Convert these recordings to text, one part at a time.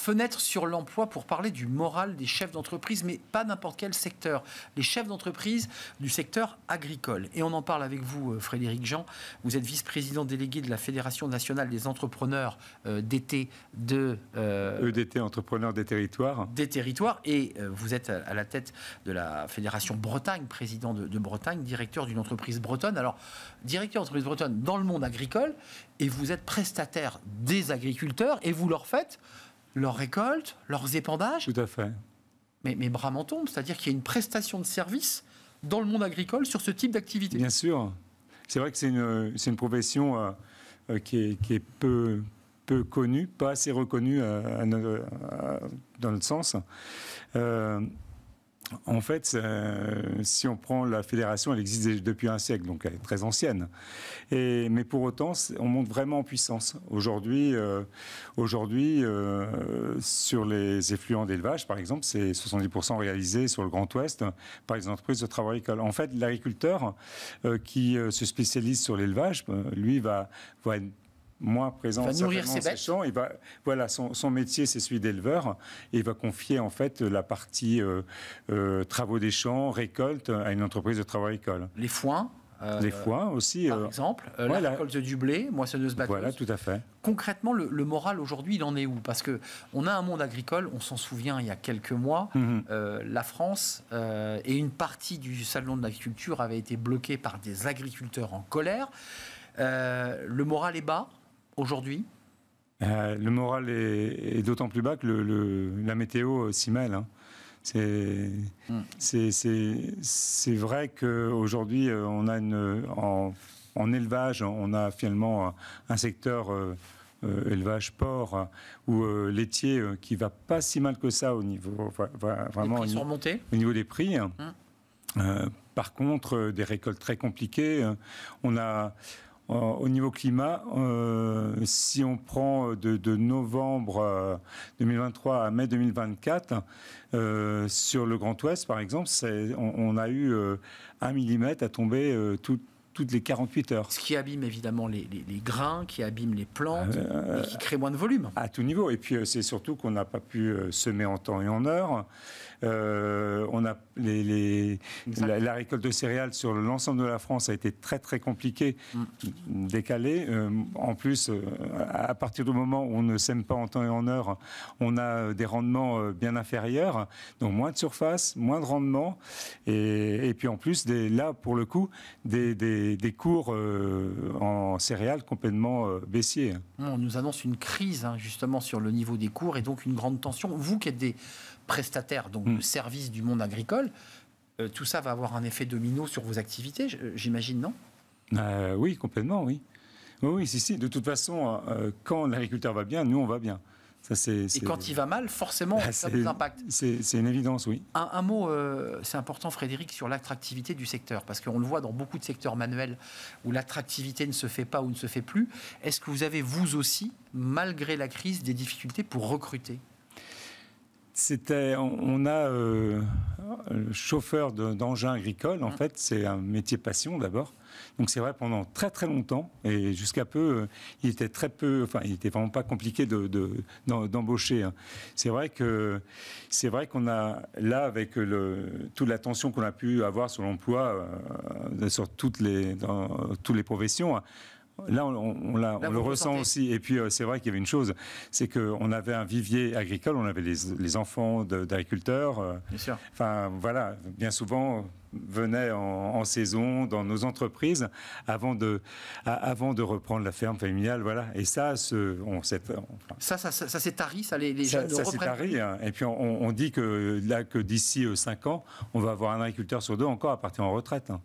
fenêtre sur l'emploi pour parler du moral des chefs d'entreprise, mais pas n'importe quel secteur. Les chefs d'entreprise du secteur agricole. Et on en parle avec vous, Frédéric Jean. Vous êtes vice-président délégué de la Fédération nationale des entrepreneurs d'été de... EDT, Entrepreneurs des territoires. Des territoires. Et vous êtes à la tête de la Fédération Bretagne, président de Bretagne, directeur d'une entreprise bretonne. Alors, directeur d'entreprise bretonne dans le monde agricole, et vous êtes prestataire des agriculteurs, et vous leur faites leurs récoltes, leurs épandages. Tout à fait. Mais bras m'en tombent, c'est-à-dire qu'il y a une prestation de service dans le monde agricole sur ce type d'activité. Bien sûr. C'est vrai que c'est une profession qui est peu connue, pas assez reconnue dans notre sens. En fait, si on prend la fédération, elle existe depuis un siècle, donc elle est très ancienne. Mais pour autant, on monte vraiment en puissance. Aujourd'hui, sur les effluents d'élevage, par exemple, c'est 70% réalisé sur le Grand Ouest par les entreprises de travaux agricoles. En fait, l'agriculteur qui se spécialise sur l'élevage, lui, va être moins présent va nourrir ses bêtes. Champs. Son métier, c'est celui d'éleveur. Et il va confier en fait la partie travaux des champs, récolte à une entreprise de travaux agricoles. Les foins. Les foins aussi. Par exemple, la récolte du blé, moissonneuse-batteuse. Voilà, tout à fait. Concrètement, le moral aujourd'hui, il en est où? Parce qu'on a un monde agricole, on s'en souvient il y a quelques mois, la France et une partie du salon de l'agriculture avait été bloquée par des agriculteurs en colère. Le moral est bas aujourd'hui? Le moral est d'autant plus bas que la météo s'y mêle. Hein. C'est vrai qu'aujourd'hui, on a en élevage, on a finalement un secteur élevage porc ou laitier qui va pas si mal que ça au niveau vraiment les prix sont remontés au niveau des prix. Par contre, des récoltes très compliquées. On a au niveau climat, si on prend de novembre 2023 à mai 2024, sur le Grand Ouest, par exemple, on a eu 1 millimètre à tomber toutes les 48 heures. Ce qui abîme évidemment les grains, qui abîme les plantes et qui crée moins de volume. À tout niveau. Et puis c'est surtout qu'on n'a pas pu semer en temps et en heure. On a la récolte de céréales sur l'ensemble de la France a été très très compliquée, décalée. En plus, à partir du moment où on ne sème pas en temps et en heure, on a des rendements bien inférieurs. Donc moins de surface, moins de rendement. Et puis en plus, là pour le coup, des cours en céréales complètement baissiers. On nous annonce une crise justement sur le niveau des cours et donc une grande tension. Vous qui êtes des prestataires donc, de services du monde agricole, tout ça va avoir un effet domino sur vos activités, j'imagine, non? Oui, complètement, oui. Oui, si. De toute façon, quand l'agriculteur va bien, nous, on va bien. Et quand il va mal, forcément, ça vous impacte. C'est une évidence, oui. Un mot, c'est important, Frédéric, sur l'attractivité du secteur, parce qu'on le voit dans beaucoup de secteurs manuels où l'attractivité ne se fait pas ou ne se fait plus. Est-ce que vous avez, vous aussi, malgré la crise, des difficultés pour recruter? On a le chauffeur d'engins agricoles, en fait, c'est un métier passion d'abord. Donc c'est vrai, pendant très très longtemps, et jusqu'à peu, il était vraiment pas compliqué d'embaucher. Hein. C'est vrai qu'on a, là, avec toute la tension qu'on a pu avoir sur l'emploi, sur toutes les professions, là, on le ressent aussi. Et puis, c'est vrai qu'il y avait une chose, c'est qu'on avait un vivier agricole, on avait les enfants d'agriculteurs. Bien sûr. Enfin, voilà, bien souvent venaient en saison dans nos entreprises avant de reprendre la ferme familiale, voilà. Et ça, ça s'est tari, ça les jeunes ça s'est tari. Hein. Et puis on dit que d'ici 5 ans, on va avoir un agriculteur sur 2 encore à partir en retraite. Hein.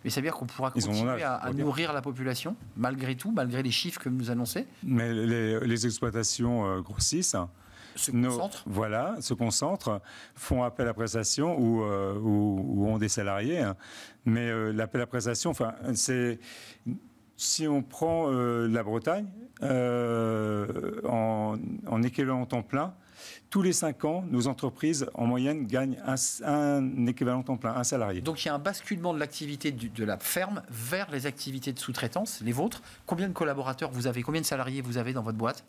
Mais ça veut dire qu'on pourra continuer à nourrir la population, malgré tout, malgré les chiffres que vous nous annoncez? Mais les exploitations grossissent. Se concentrent, font appel à prestation ou ont des salariés. Hein. Mais l'appel à prestation, si on prend la Bretagne, en équivalent temps plein, tous les 5 ans, nos entreprises, en moyenne, gagnent un équivalent temps plein, un salarié. Donc, il y a un basculement de l'activité de la ferme vers les activités de sous-traitance, les vôtres. Combien de collaborateurs vous avez? Combien de salariés vous avez dans votre boîte?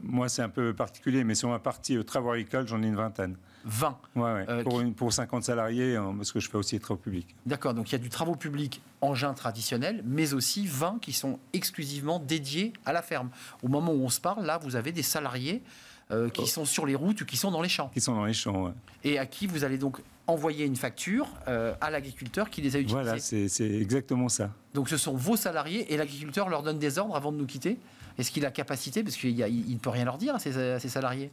Moi, c'est un peu particulier, mais sur ma partie travaux agricoles, j'en ai une vingtaine. 20. Pour 50 salariés, parce que je fais aussi les travaux publics. D'accord, donc il y a du travaux publics engins traditionnels, mais aussi 20 qui sont exclusivement dédiés à la ferme. Au moment où on se parle, là, vous avez des salariés qui sont sur les routes ou qui sont dans les champs. Qui sont dans les champs, ouais. Et à qui vous allez donc envoyer une facture à l'agriculteur qui les a utilisés. Voilà, c'est exactement ça. Donc ce sont vos salariés et l'agriculteur leur donne des ordres avant de nous quitter. Est-ce qu'il a capacité, parce qu'il ne peut rien leur dire à ses salariés?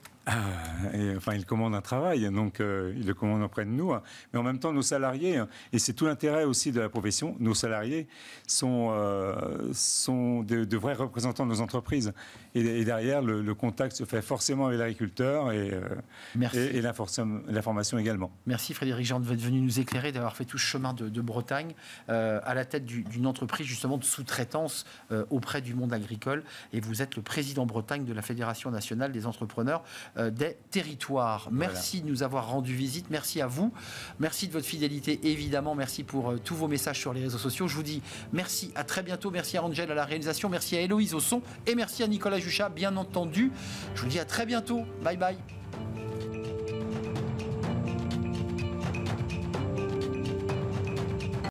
Il commande un travail, donc il le commande auprès de nous. Mais en même temps, nos salariés, et c'est tout l'intérêt aussi de la profession, nos salariés sont de vrais représentants de nos entreprises. Et derrière, le contact se fait forcément avec l'agriculteur et l'information également. Merci Frédéric Jean d'être venu nous éclairer, d'avoir fait tout ce chemin de Bretagne à la tête d'une entreprise justement de sous-traitance auprès du monde agricole. Et vous êtes le président Bretagne de la Fédération nationale des entrepreneurs des territoires. Merci de nous avoir rendu visite. Merci à vous. Merci de votre fidélité, évidemment. Merci pour tous vos messages sur les réseaux sociaux. Je vous dis merci, à très bientôt. Merci à Angel à la réalisation. Merci à Héloïse au son. Et merci à Nicolas Juchat, bien entendu. Je vous dis à très bientôt. Bye bye.